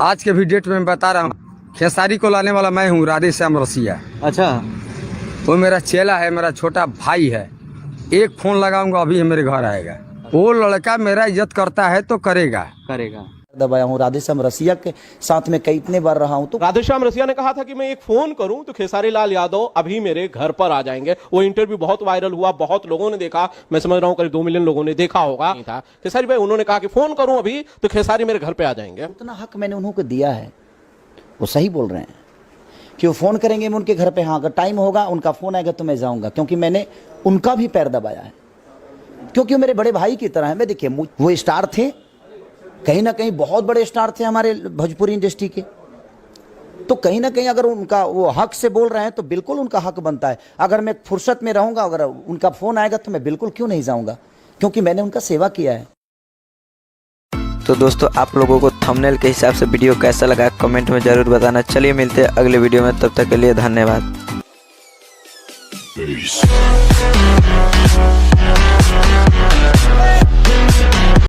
आज के भी डेट में मैं बता रहा हूँ, खेसारी को लाने वाला मैं हूँ, राधेश्याम रसिया। अच्छा, वो मेरा चेला है, मेरा छोटा भाई है। एक फोन लगाऊंगा अभी मेरे घर आएगा। वो लड़का मेरा इज्जत करता है तो करेगा। दबाया हूँ। राधेश्याम रसिया के साथ में कई इतने बार रहा हूँ। तो राधेश्याम रसिया ने कहा था कि मैं एक फोन करूं तो खेसारी लाल यादव अभी मेरे घर पर आ जाएंगे। वो इंटरव्यू बहुत वायरल हुआ, बहुत लोगों ने देखा, मैं समझ रहा हूं करीब 2 मिलियन लोगों ने देखा होगा। था खेसारी भाई, उन्होंने कहा कि फोन करूं अभी तो खेसारी मेरे घर पे आ जाएंगे। उतना हक मैंने उन्हों को दिया है, वो सही बोल रहे हैं कि वो फोन करेंगे मैं उनके घर पे। हाँ, अगर टाइम होगा, उनका फोन आएगा तो मैं जाऊंगा, क्योंकि मैंने उनका भी पैर दबाया है, क्योंकि वो मेरे बड़े भाई की तरह है। मैं देखिए, वो स्टार थे, कहीं ना कहीं बहुत बड़े स्टार थे हमारे भोजपुरी इंडस्ट्री के। तो कहीं ना कहीं अगर उनका वो हक से बोल रहे हैं तो बिल्कुल उनका हक बनता है। अगर मैं फुर्सत में रहूंगा, अगर उनका फोन आएगा तो मैं बिल्कुल क्यों नहीं जाऊंगा, क्योंकि मैंने उनका सेवा किया है। तो दोस्तों, आप लोगों को थंबनेल के हिसाब से वीडियो कैसा लगा कमेंट में जरूर बताना। चलिए मिलते हैं अगले वीडियो में, तब तक के लिए धन्यवाद।